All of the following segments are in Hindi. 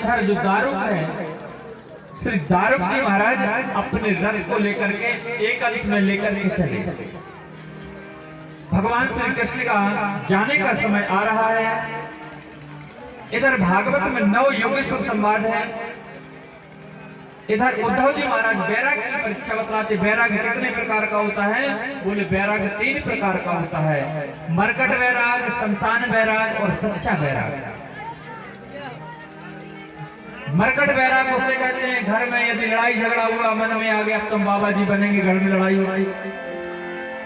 इधर जो दारुक है, श्री दारुक जी महाराज अपने रथ को लेकर के एक अंत में लेकर के चले। भगवान श्री कृष्ण का जाने का समय आ रहा है। इधर भागवत में 9 योगेश्वर संवाद है। इधर उद्धव जी महाराज बैराग की परीक्षा बतलाते। बैराग कितने प्रकार का होता है? बोले बैराग 3 प्रकार का होता है, मरकट बैराग, शमशान बैराग और सच्चा बैराग। मरकट बैराग उसे कहते हैं घर में यदि लड़ाई झगड़ा हुआ, मन में आ गया अब तुम बाबा जी बनेंगे, घर में लड़ाई हो गई,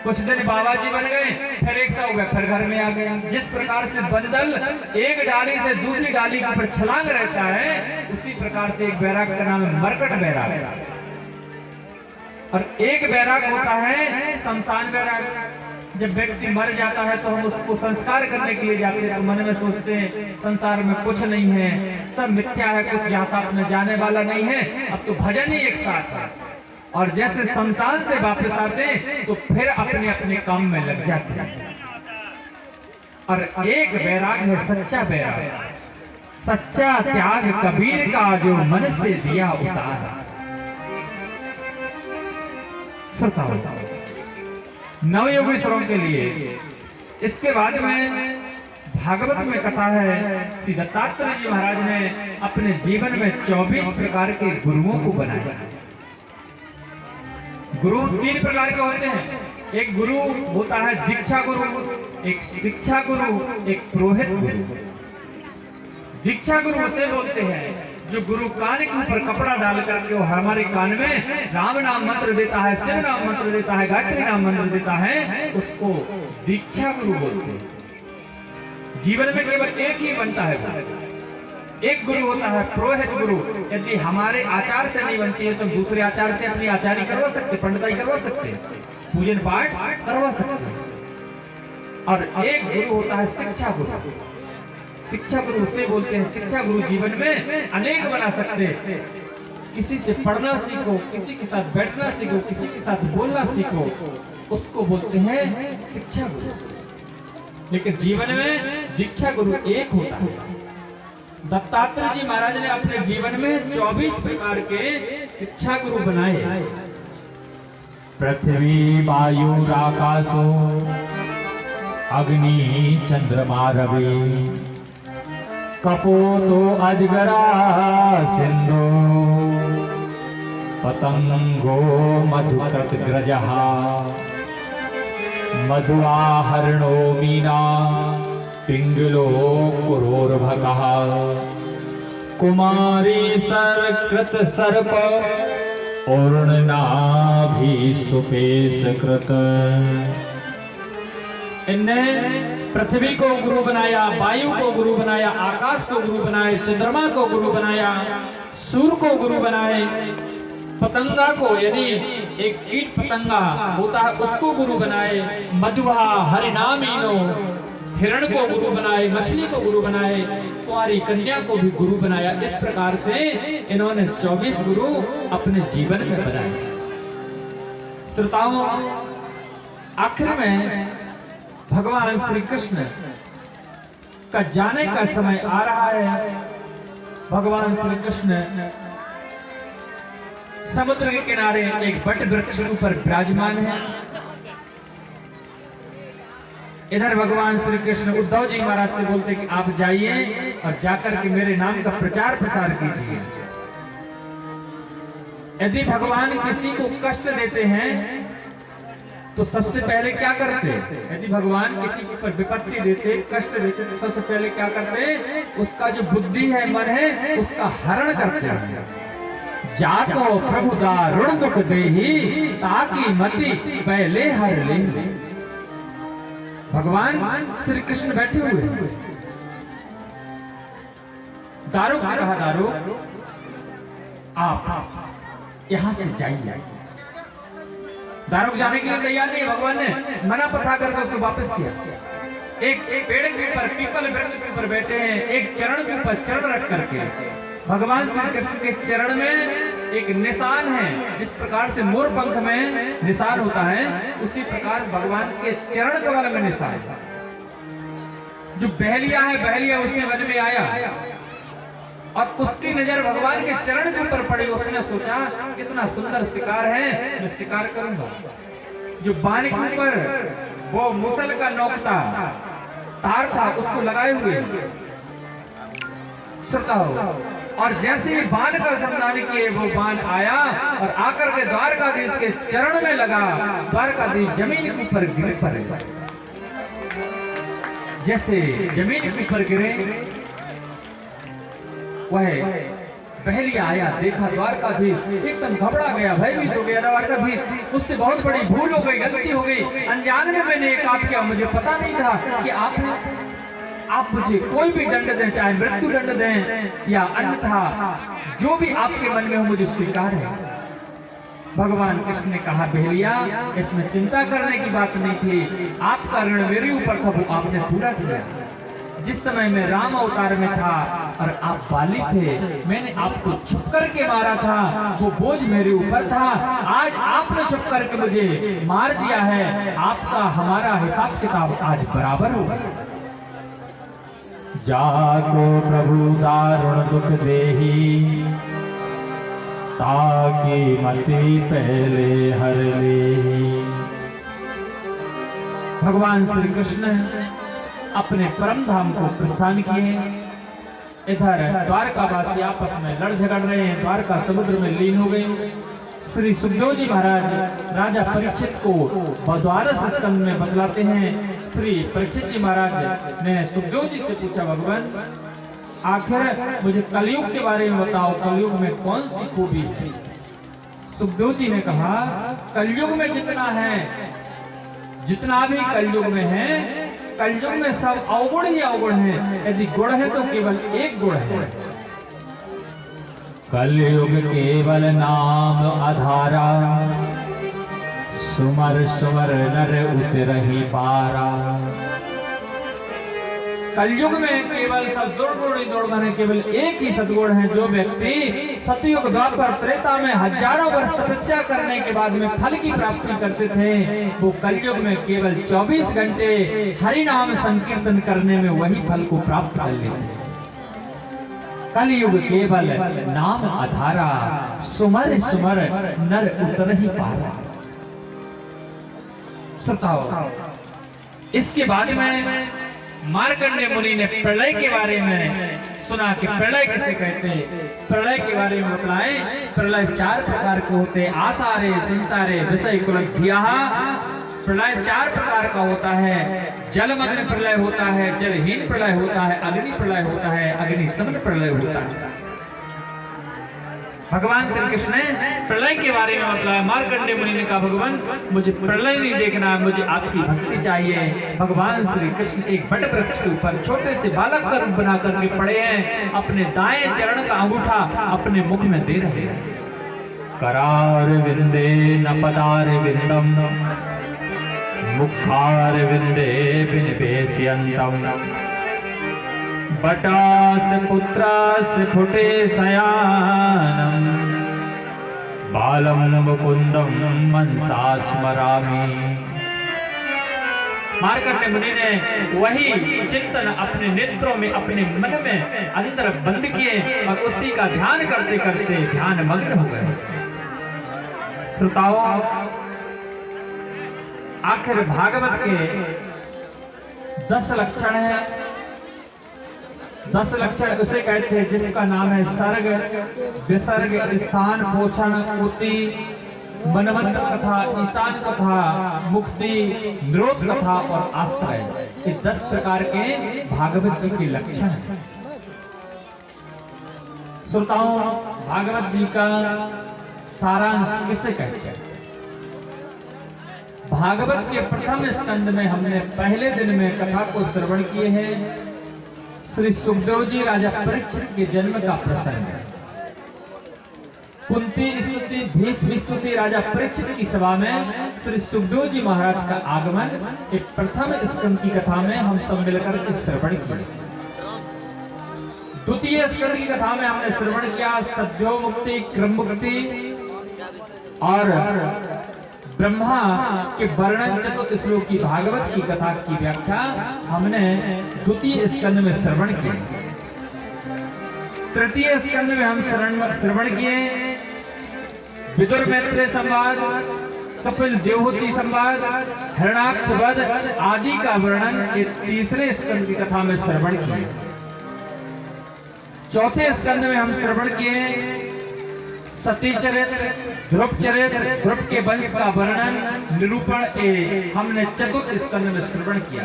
कुछ दिन बाबा जी बन गए, फिर एक सा हो गया, फिर घर में आ गए। जिस प्रकार से बंदल एक डाली से दूसरी डाली के ऊपर छलांग रहता है, उसी प्रकार से एक बैराग का नाम है मरकट बैराग। और एक बैराग होता है शमशान बैराग। जब व्यक्ति मर जाता है तो हम उसको संस्कार करने के लिए जाते हैं, तो मन में सोचते हैं संसार में कुछ नहीं है, सब मिथ्या है, कुछ जहाँ साथ में जाने वाला नहीं है, अब तो भजन ही एक साथ है। और जैसे शमशान से वापस आते तो फिर अपने अपने काम में लग जाते हैं। और एक बैराग है सच्चा बैराग, सच्चा त्याग कबीर का जो मन से दिया उतार। श्रोताओ, नवयोगेश्वरों के लिए इसके बाद में भागवत में कथा है, श्री दत्तात्रेय जी महाराज ने अपने जीवन में 24 प्रकार के गुरुओं को बनाया। गुरु 3 प्रकार के होते हैं। एक गुरु होता है दीक्षा गुरु, एक शिक्षा गुरु, एक पुरोहित गुरु। दीक्षा गुरु उसे बोलते हैं जो गुरु कान के ऊपर कपड़ा डाल करके वो हमारे कान में राम नाम मंत्र देता है, शिव नाम मंत्र देता है, गायत्री नाम मंत्र देता है, उसको दीक्षा गुरु बोलते हैं। जीवन में केवल एक ही बनता है। एक गुरु होता है पुरोहित गुरु। यदि हमारे आचार से नहीं बनती है तो दूसरे आचार से अपनी आचारी करवा सकते, पंडिताई करवा सकते, पूजन पाठ करवा सकते। और एक गुरु होता है शिक्षा गुरु। शिक्षा गुरु उसे बोलते हैं, शिक्षा गुरु जीवन में अनेक बना सकते। किसी से पढ़ना सीखो, किसी के साथ बैठना सीखो, किसी के साथ बोलना सीखो, उसको बोलते हैं शिक्षा गुरु। लेकिन जीवन में दीक्षा गुरु एक होता है। दत्तात्रेय जी महाराज ने अपने जीवन में 24 प्रकार के शिक्षा गुरु बनाए। पृथ्वी वायु आकाशो अग्नि चंद्रमा रवि कपोतो अजगरा सिंधु पतंगो मधुकृतग्रजः मधुआहरणो मीना पिंगलो कुरोर्भकः कुमारी सरकृत सर्प और्णनाभि सुपेश कृत। इनने पृथ्वी को गुरु बनाया, वायु को गुरु बनाया, आकाश को गुरु बनाया, चंद्रमा को गुरु बनाया, सूर्य को गुरु बनाए, पतंगा को यदि एक कीट पतंगा होता है उसको गुरु बनाए, मधुआ हरिनामीनो हिरण को गुरु बनाए, मछली को गुरु बनाए, कुंवारी कन्या को भी गुरु बनाया। इस प्रकार से इन्होंने 24 गुरु अपने जीवन में बनाए। श्रोताओं, आखिर में भगवान श्री कृष्ण का जाने का समय आ रहा है। भगवान श्री कृष्ण समुद्र के किनारे एक बट वृक्ष के ऊपर विराजमान है। इधर भगवान श्री कृष्ण उद्धव जी महाराज से बोलते कि आप जाइए और जाकर के मेरे नाम का प्रचार प्रसार कीजिए। यदि भगवान किसी को कष्ट देते हैं तो सबसे पहले क्या करते? यदि भगवान किसी के ऊपर विपत्ति देते, कष्ट देते, तो सबसे पहले क्या करते? उसका जो बुद्धि है, मन है, उसका हरण करते हैं। जाको प्रभु दारुण दुख देही ताकि मति पहले हर ले। भगवान श्री कृष्ण बैठे हुए हैं। दारुक से कहा, दारुक आप यहां से जाइए। दारुक जाने के लिए तैयार नहीं। भगवान ने मना पथा करके उसको वापस किया। एक पेड़ के ऊपर, पीपल वृक्ष के ऊपर बैठे हैं, एक चरण के ऊपर चरण रख करके भगवान श्री कृष्ण के चरण में एक निशान है। जिस प्रकार से मोर पंख में निशान होता है, उसी प्रकार भगवान के चरण कमल में निशान है। जो बहलिया है, बहलिया उसने वन में आया और उसकी नजर भगवान के चरण के ऊपर पड़ी। उसने सोचा कितना सुंदर शिकार है, मैं शिकार करूंगा। जो बाण के ऊपर वो मूसल का नोकता तार था उसको लगाए हुए सुनता हो, और जैसे ही बाण का संधान किए वो बाण आया और आकर के द्वारकाधीश के चरण में लगा। द्वारकाधीश जमीन के ऊपर गिर पड़े। जैसे जमीन के ऊपर गिरे वह पहली आया, देखा द्वारकाधीश एकदम घबरा गया, भयभीत हो गया। द्वारकाधीश मुझसे बहुत बड़ी भूल हो गई, गलती हो गई, अनजाने में मैंने एक काम किया, मुझे पता नहीं था कि आप मुझे कोई भी दंड दें, चाहे मृत्यु दंड दें या अन्यथा जो भी आपके मन में हो मुझे स्वीकार है। भगवान कृष्ण ने कहा, बहलिया इसमें चिंता करने की बात नहीं थी, आपका ऋण मेरे ऊपर था, वो आपने पूरा किया। जिस समय मैं राम अवतार में था और आप बाली थे, मैंने आपको छुप करके मारा था, वो बोझ मेरे ऊपर था। आज आपने छुप करके मुझे मार दिया है, आपका हमारा हिसाब किताब आज बराबर होगा। जाको प्रभु दारुण दुख देही, ताकि मति पहले हर लेही। भगवान श्री कृष्ण अपने परम धाम को प्रस्थान किए। इधर द्वारकावासी आपस में लड़ झगड़ रहे हैं, द्वारका समुद्र में लीन हो गई। श्री सुखदेव जी महाराज राजा परीक्षित को द्वादश स्कंद में बतलाते हैं। श्री परीक्षित जी महाराज ने सुखदेव जी से पूछा, भगवान आखिर मुझे कलयुग के बारे में बताओ, कलयुग में कौन सी खूबी है? सुखदेव जी ने कहा, कलयुग में जितना है, जितना भी कलयुग में है, कलयुग में सब अवगुण ही अवगुण है। यदि गुण है तो केवल एक गुण है। कलयुग केवल नाम आधारा, सुमर सुमर नर उतरहि पारा। कलयुग में केवल सब दुर्गुण ही दुर्गुण है, केवल एक ही सद्गुण है। जो व्यक्ति सतयुग द्वापर त्रेता में हजारों वर्ष तपस्या करने के बाद में फल की प्राप्ति करते थे, वो कलयुग में केवल 24 घंटे हरि नाम संकीर्तन करने में वही फल को प्राप्त कर लेते हैं। कलयुग केवल नाम आधारा, सुमर सुमर नर उतर ही पारा। सुनाओ, इसके बाद में मार्कंडेय मुनि ने प्रलय के बारे में सुना कि प्रलय किसे कहते हैं। प्रलय के बारे में बताएं, प्रलय 4 प्रकार के होते हैं। आसारे, संसारे, विषय कुलध्याः। प्रलय 4 प्रकार का होता है। जलमग्न प्रलय होता है, जलहीन प्रलय होता है, अग्नि प्रलय होता है, अग्निशमन प्रलय होता है। भगवान श्री कृष्ण ने प्रलय के बारे में मतलब मार्कंडेय मुनि ने कहा, भगवान मुझे प्रलय नहीं देखना, मुझे आपकी भक्ति चाहिए। भगवान श्री कृष्ण एक बट वृक्ष के ऊपर छोटे से बालक का रूप बना करके पड़े हैं, अपने दाएं चरण का अंगूठा अपने मुख में दे रहे हैं। करार विंदे न पदार विंदम, मुखार विंदे विनिवेशयन्तम। बटास पुत्रास फुटे शयानम, बालम मुकुंदम मनसा स्मरामि। मार्कंडेय मुनि ने वही चिंतन अपने नेत्रों में, अपने मन में अंदर बंद किए और उसी का ध्यान करते करते ध्यान मग्न हो गए। श्रोताओं, आखिर भागवत के 10 लक्षण है। 10 लक्षण उसे कहते हैं जिसका नाम है सर्ग, विसर्ग, स्थान, पोषण, उति, मनवंत कथा, ईशान कथा, मुक्ति, निरोध कथा और आश्रय। ये 10 प्रकार के भागवत जी के लक्षण हैं। श्रोताओं, भागवत जी का सारांश किसे कहते हैं? भागवत के प्रथम स्कंद में हमने पहले दिन में कथा को श्रवण किए हैं। श्री सुखदेव जी राजा परीक्षित के जन्म का प्रसंग है। कुंती स्तुति, भीष्म स्तुति, राजा परीक्षित की सभा में श्री सुखदेव जी महाराज का आगमन, एक प्रथम स्कंद की कथा में हम सब मिलकर के श्रवण किए। द्वितीय स्कंद की कथा में हमने श्रवण किया सद्यो मुक्ति, क्रम मुक्ति और ब्रह्मा के वर्णन चतुर्थ श्लोक की भागवत की कथा की व्याख्या हमने द्वितीय स्कंद में श्रवण की। तृतीय स्कंद में हम श्रवण किए विदुर मैत्रेय संवाद, कपिल देवहूति संवाद, हिरण्याक्ष वध आदि का वर्णन ये तीसरे स्कंद की कथा में श्रवण किए। चौथे स्कंद में हम श्रवण किए सती चरित्र, ध्रुव चरित्र, ध्रुव के वंश का वर्णन निरूपण हमने चतुर्थ स्कंद में श्रवण किया।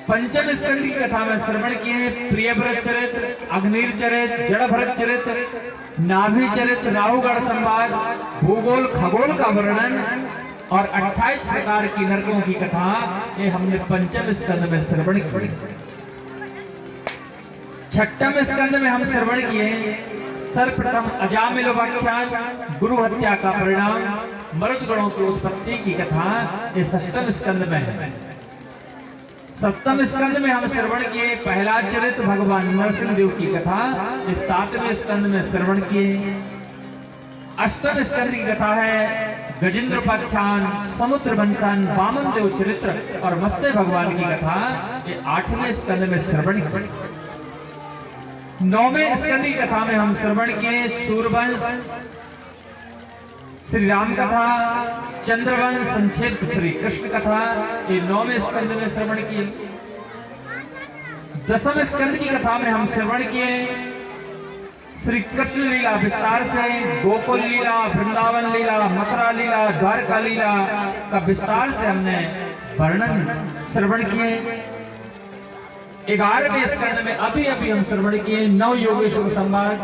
पंचम स्कंद की कथा में श्रवण किए प्रियव्रत चरित्र, अग्निर चरित्र, जड़भरत चरित्र, नाभि चरित्र, राहुगढ़ संवाद, भूगोल खगोल का वर्णन और 28 प्रकार की नरकों की कथा ये हमने पंचम स्कंद में श्रवण की। छठम स्कंद में हम श्रवण किए सर्वप्रथम अजामिलोपाख्यान, गुरु हत्या का परिणाम, मरुद गणों की उत्पत्ति की कथा ये षष्ठम स्कंद में है। सप्तम स्कंद में हम श्रवण किए पहला चरित्र भगवान नरसिंह देव की कथा, ये सातवें स्कंद में श्रवण किए। अष्टम स्कंद की कथा है गजेंद्रोपाख्यान, समुद्र मंथन, वामन देव चरित्र और मत्स्य भगवान की कथा, ये आठवें स्कंद में श्रवण किए। नौवें स्कंद की कथा में हम श्रवण किए सूर्यवंश, श्री राम कथा, चंद्रवंश, संक्षेप श्री कृष्ण कथा, ये नौवें स्कंद में श्रवण किए। दसम स्कंद की कथा में हम श्रवण किए श्री कृष्ण लीला विस्तार से, गोकुल लीला, वृंदावन लीला, मथुरा लीला, द्वारका लीला का विस्तार से हमने वर्णन श्रवण किए। 11वें स्कंद में अभी हम श्रवण किए नव योगेश्वर संवाद,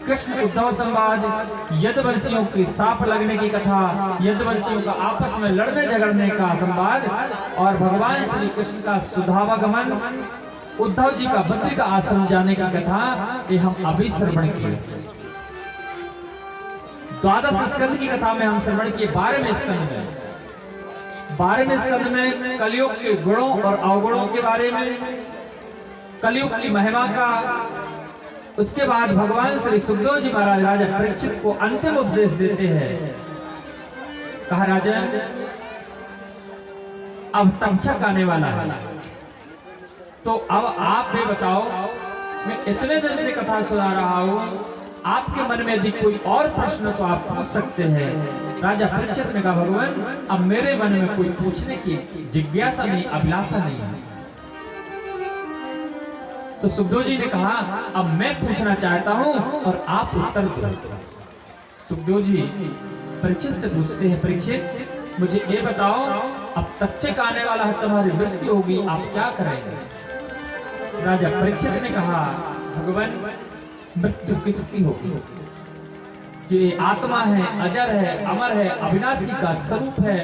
कृष्ण उद्धव संवाद, यदुवंशियों की सांप लगने की कथा, यदुवंशियों का आपस में लड़ने झगड़ने का संवाद और भगवान श्री कृष्ण का सुधावागमन, उद्धव जी का बद्री का आश्रम जाने की कथा ये हम अभी श्रवण किए। द्वादश स्कंद की कथा में हम श्रवण किए 12वें स्कंद में। 12वें स्कंद में कलयुग के गुणों और अवगुणों के बारे में, कलयुग की महिमा का, उसके बाद भगवान श्री सुखदेव जी महाराज राजा परीक्षित को अंतिम उपदेश देते हैं। कहा राजन अब तक्षक आने वाला है, तो अब आप भी बताओ, मैं इतने दिन से कथा सुना रहा हूं, आपके मन में यदि कोई और प्रश्न तो आप पूछ सकते हैं। राजा परीक्षित ने कहा भगवान अब मेरे मन में कोई पूछने की जिज्ञासा नहीं, अभिलाषा नहीं है। तो सुखदेव जी ने कहा अब मैं पूछना चाहता हूं और आप उत्तर दो। सुखदेव जी परीक्षित से पूछते हैं परीक्षित मुझे ये बताओ अब तक्षक आने वाला है, तुम्हारी मृत्यु होगी, आप क्या करेंगे? राजा परीक्षित ने कहा भगवान मृत्यु किसकी होगी? जो आत्मा है, अजर है, अमर है, अविनाशी का स्वरूप है,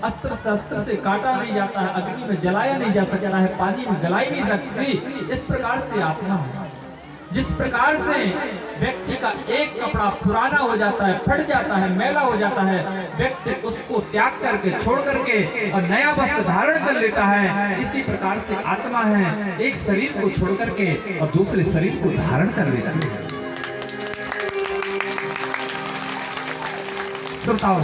अस्त्र शस्त्र से काटा नहीं जाता है, अग्नि में जलाया नहीं जा सकता है, पानी में गलाई नहीं सकती, इस प्रकार से आत्मा है। जिस प्रकार से व्यक्ति का एक कपड़ा पुराना हो जाता है, फट जाता है, मैला हो जाता है, व्यक्ति उसको त्याग करके छोड़ करके और नया वस्त्र धारण कर लेता है, इसी प्रकार से आत्मा है एक शरीर को छोड़ करके और दूसरे शरीर को धारण कर लेता है। श्रोताओ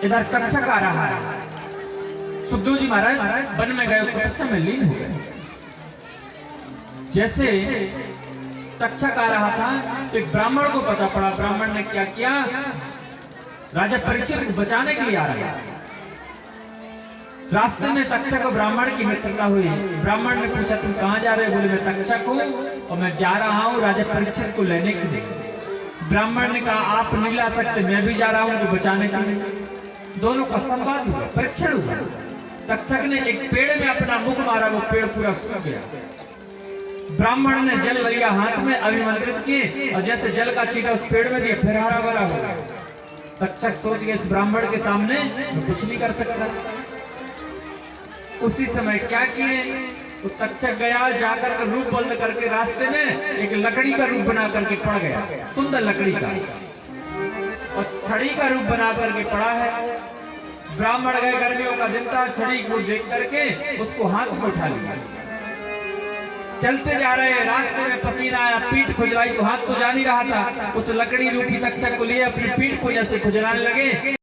इधर तक्षक आ रहा है, सुखदेव जी महाराज वन में गए, तपस्या में लीन हो गए। जैसे तक्षक आ रहा था तो एक ब्राह्मण को पता पड़ा, ब्राह्मण ने क्या किया, राजा परीक्षित को बचाने के लिए आ रहा है। रास्ते में तक्षक और ब्राह्मण की मित्रता हुई। ब्राह्मण ने पूछा तुम कहां जा रहे हो? बोले मैं तक्षक हूं और मैं जा रहा हूं राजा परीक्षित को लेने के लिए। ब्राह्मण ने कहा आप नहीं ला सकते, मैं भी जा रहा हूं तो बचाने के लिए। दोनों का संवाद हुआ, परीक्षण हुआ। तक्षक ने एक पेड़ में अपना मुख मारा, वो पेड़ पूरा सूख गया। ब्राह्मण ने जल लिया हाथ में, अभिमंत्रित किए और जैसे जल का छींटा उस पेड़ में दिया, फिर हरा भरा हो गया। तक्षक सोच गया इस ब्राह्मण के सामने मैं कुछ नहीं कर सकता। उसी समय क्या किए, तो तक्षक गया, जाकर के रूप बंद करके रास्ते में एक लकड़ी का रूप बना करके पड़ गया, सुंदर लकड़ी का, और छड़ी का रूप बना करके पड़ा है। ब्राह्मण गए, गर्मियों का दिन था, छड़ी को देख करके उसको हाथ में उठा लिया। चलते जा रहे हैं, रास्ते में पसीना आया, पीठ खुजलाई तो हाथ तो जा नहीं रहा था, उस लकड़ी रूपी तक्षक को लिए अपनी पीठ को जैसे खुजलाने लगे।